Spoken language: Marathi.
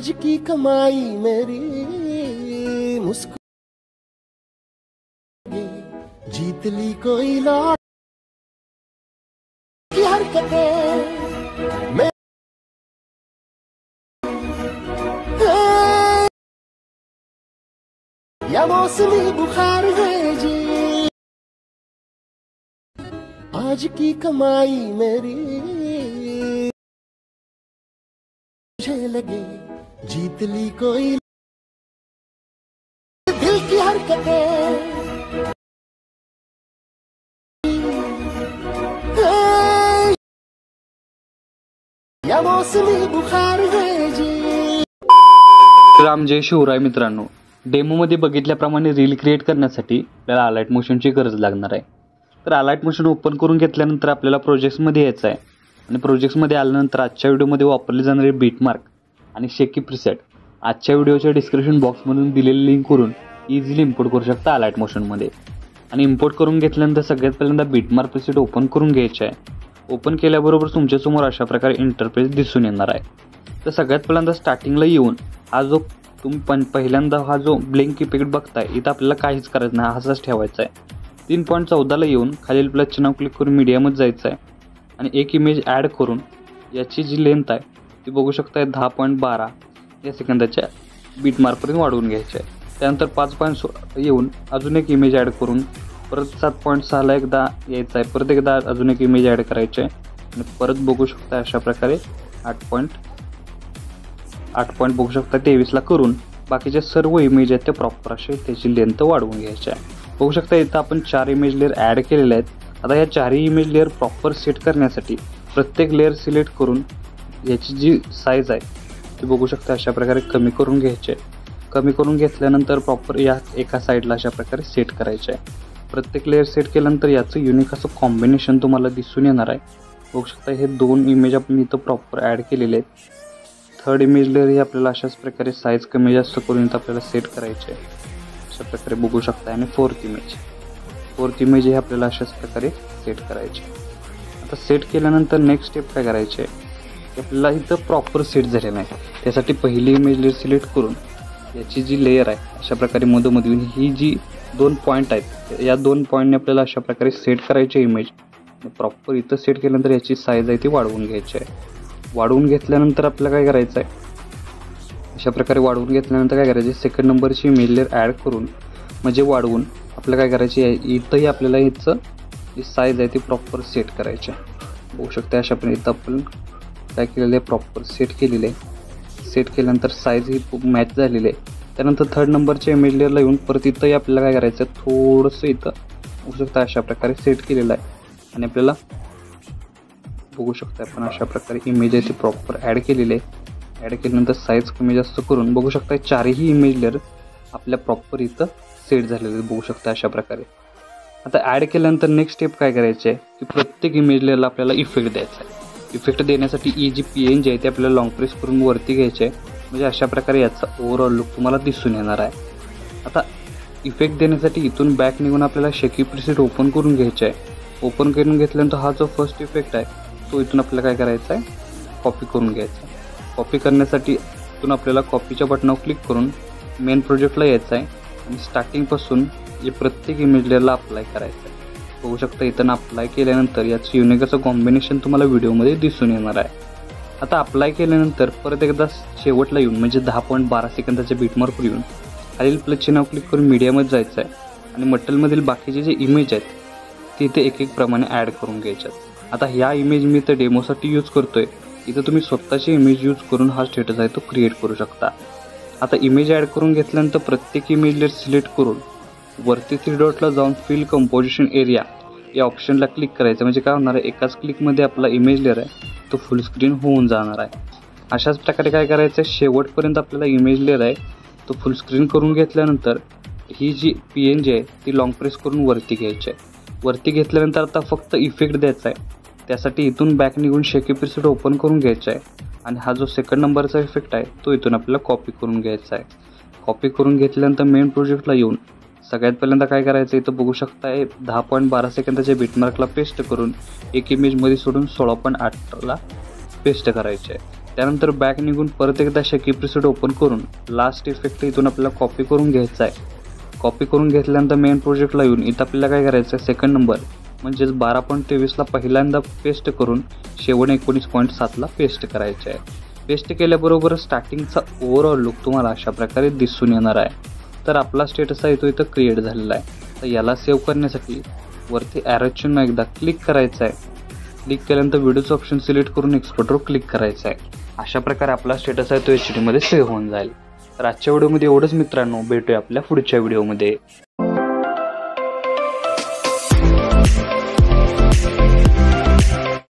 आज की कमाई मेरी मुस्कुरा जीत ली कोई लॉट की हरकतें मैं या मौसमी बुखार है जी। आज की कमाई मेरी मुझे लगे जीत ली कोई दिल की हरकतें या मौसमी बुखार है जी। राम जय शिवराय मित्रांनो, डेमोमध्ये बघितल्याप्रमाणे रील क्रिएट करण्यासाठी आपल्याला अलाइट मोशनची गरज लागणार आहे। तर अलाइट मोशन ओपन करून घेतल्यानंतर आपल्याला प्रोजेक्ट्समध्ये यायचं आहे आणि प्रोजेक्ट्समध्ये आल्यानंतर आजच्या व्हिडिओमध्ये वापरले जाणारे बीटमार्क आणि शेकी प्रीसेट आजच्या व्हिडिओच्या डिस्क्रिप्शन बॉक्समधून दिलेली लिंकवरून इझिली इम्पोर्ट करू शकता अलाइट मोशनमध्ये। आणि इम्पोर्ट करून घेतल्यानंतर सगळ्यात पहिल्यांदा बीटमार्क प्रीसेट ओपन करून घ्यायचे आहे। ओपन केल्याबरोबर तुमच्यासमोर अशा प्रकारे इंटरफेस दिसून येणार आहे। तर सगळ्यात पहिल्यांदा स्टार्टिंगला येऊन हा जो तुम्ही पहिल्यांदा हा जो ब्लिंक इफेक्ट बघताय इथं आपल्याला काहीच करायचं नाही, असाच ठेवायचा आहे। 3.14ला येऊन खालील प्लस चिन्ह क्लिक करून मीडियममध्ये जायचं आहे आणि एक इमेज ॲड करून याची जी लेंथ आहे ती बघू शकताय 10.12 या सेकंदाच्या बीटमार्कपर्यंत वाढवून घ्यायची आहे। त्यानंतर 5.16 येऊन अजून एक इमेज ॲड करून परत 7.6ला एकदा यायचं आहे, परत एकदा अजून एक इमेज ॲड करायची आहे आणि परत बघू शकता अशा प्रकारे 8 बघू शकता 23ला करून बाकीचे सर्व इमेज आहेत ते प्रॉपर असे त्याची लेंथ वाढवून घ्यायची आहे। बघू शकता इथं आपण 4 इमेज लेअर ॲड केलेले आहेत। आता या 4ही इमेज लेअर प्रॉपर सेट करण्यासाठी प्रत्येक लेअर सिलेक्ट करून याची जी साईज आहे ती बघू शकता अशा प्रकारे कमी करून घ्यायची आहे। कमी करून घेतल्यानंतर प्रॉपर या एका साईडला अशा प्रकारे सेट करायचे आहे। प्रत्येक लेअर सेट केल्यानंतर याचं युनिक असं कॉम्बिनेशन तुम्हाला दिसून येणार आहे। बघू शकता हे 2 इमेज आपण इथं प्रॉपर ॲड केलेले आहेत। थर्ड इमेज लेअर ही आपल्याला अशाच प्रकारे साईज कमी जास्त करून इथं आपल्याला सेट करायचे आहे, अशा प्रकारे बघू शकता। आणि फोर्थ इमेज ही आपल्याला अशाच प्रकारे सेट करायची। आता सेट केल्यानंतर नेक्स्ट स्टेप काय करायची आहे की आपल्याला इथं प्रॉपर सेट झालेलं आहे, त्यासाठी पहिली इमेज लेअर सिलेक्ट करून याची जी लेअर आहे अशा प्रकारे मधोमधून ही जी 2 पॉईंट आहेत या 2 पॉईंटने आपल्याला अशा प्रकारे सेट करायचे इमेज। प्रॉपर इथं सेट केल्यानंतर याची साईज आहे ती वाढवून घ्यायची आहे। वाढवून घेतल्यानंतर आपल्याला काय करायचं आहे अशा प्रकारे वाढवून घेतल्यानंतर काय करायचे सेकंड नंबरची इमेज लेअर ॲड करून म्हणजे वाढवून आपल्याला काय करायची आहे इथंही आपल्याला हिचं जी साईज आहे ती प्रॉपर सेट करायची आहे। बघू शकता अशा पण इथं आपण काय केलेलं आहे प्रॉपर सेट केलेलं आहे। सेट केल्यानंतर साईज ही मॅच झालेली आहे। त्यानंतर थर्ड नंबरच्या इमेज लेअरला येऊन परत इथंही आपल्याला काय करायचं आहे थोडंसं इथं बघू शकता अशा प्रकारे सेट केलेलं आहे आणि आपल्याला बघू शकता आपण अशा प्रकारे इमेज आहे ती प्रॉपर ॲड केलेली आहे। ॲड केल्यानंतर साईज कमी जास्त करून बघू शकता 4ही इमेज लेअर आपल्या प्रॉपर इथं सेट झालेले बघू शकता अशा प्रकारे। आता ॲड केल्यानंतर नेक्स्ट स्टेप काय करायचे आहे की प्रत्येक इमेज लेअरला आपल्याला इफेक्ट द्यायचा आहे। इफेक्ट देण्यासाठी ही जी PNG आहे ते आपल्याला लॉंग प्रेस करून वरती घ्यायचे आहे, म्हणजे अशा प्रकारे याचा ओव्हरऑल लुक तुम्हाला दिसून येणार आहे। आता इफेक्ट देण्यासाठी इथून बॅक निघून आपल्याला शेकी प्रीसेट ओपन करून घ्यायचे आहे। ओपन करून घेतल्यानंतर हा जो फर्स्ट इफेक्ट आहे तो इथून आपल्याला काय करायचा आहे कॉपी करून घ्यायचा आहे। कॉपी करण्यासाठी इथून आपल्याला कॉपीच्या बटनावर क्लिक करून मेन प्रोजेक्टला यायचं आहे आणि स्टार्टिंगपासून हे प्रत्येक इमेज लेअरला अप्लाय करायचं आहे। बघू शकता इथं अप्लाय केल्यानंतर याचं युनिक असं कॉम्बिनेशन तुम्हाला व्हिडिओमध्ये दिसून येणार आहे। आता अप्लाय केल्यानंतर परत एकदा शेवटला येऊन म्हणजे 10.12 सेकंदाच्या बीटमार्कवर येऊन खालील प्लस चिन्हावर क्लिक करून मीडियममध्ये जायचं आहे आणि मटेरियलमधील बाकीचे जे इमेज आहेत ते इथे एक एक प्रमाणे ॲड करून घ्यायचे आहेत। आता ह्या इमेज मी तर डेमोसाठी यूज करतोय, इथं तुम्ही स्वतःची इमेज यूज करून हा स्टेटस आहे तो क्रिएट करू शकता। आता इमेज ॲड करून घेतल्यानंतर प्रत्येक इमेज लेअर सिलेक्ट करून वरती 3 डॉटला जाऊन फिल कंपोजिशन एरिया या ऑप्शनला क्लिक करायचं, म्हणजे काय होणार आहे एकाच क्लिकमध्ये आपला इमेज लेअर आहे तो फुल स्क्रीन होऊन जाणार आहे। अशाच प्रकारे काय करायचं आहे शेवटपर्यंत आपल्याला इमेज लेअर आहे तो फुल स्क्रीन करून घेतल्यानंतर ही जी PNG आहे ती लॉंग प्रेस करून वरती घ्यायची आहे। वरती घेतल्यानंतर आता फक्त इफेक्ट द्यायचा आहे, त्यासाठी इथून बॅक निघून शेकी प्रीसेट ओपन करून घ्यायचा आहे आणि हा जो सेकंड नंबरचा इफेक्ट आहे तो इथून आपल्याला कॉपी करून घ्यायचा आहे। कॉपी करून घेतल्यानंतर मेन प्रोजेक्टला येऊन सगळ्यात पहिल्यांदा काय करायचं इथं बघू शकताय 10.12 सेकंदाच्या बीटमार्कला पेस्ट करून एक इमेजमध्ये सोडून 16.8ला पेस्ट करायचे आहे। त्यानंतर बॅक निघून परत एकदा शेकी प्रिसेट ओपन करून लास्ट इफेक्ट इथून आपल्याला कॉपी करून घ्यायचा आहे. कॉपी करून घेतल्यानंतर मेन प्रोजेक्टला येऊन इथं आपल्याला काय करायचं आहे, सेकंड नंबर म्हणजेच 12.23ला पहिल्यांदा पेस्ट करून शेवट 19.7ला पेस्ट करायचे आहे. पेस्ट केल्याबरोबर स्टार्टिंगचा ओव्हरऑल लुक तुम्हाला अशा प्रकारे दिसून येणार आहे. तर आपला स्टेटस आहे तो इथं क्रिएट झालेला आहे. तर याला सेव्ह करण्यासाठी वरती ॲरो चिन्ह एकदा क्लिक करायचं आहे. क्लिक केल्यानंतर व्हिडिओचं ऑप्शन सिलेक्ट करून एक्सपोर्टवर क्लिक करायचं आहे. अशा प्रकारे आपला स्टेटस आहे तो HD मध्ये सेव्ह होऊन जाईल. तर आजच्या व्हिडिओमध्ये एवढंच मित्रांनो, भेटूया आपल्या पुढच्या व्हिडिओमध्ये.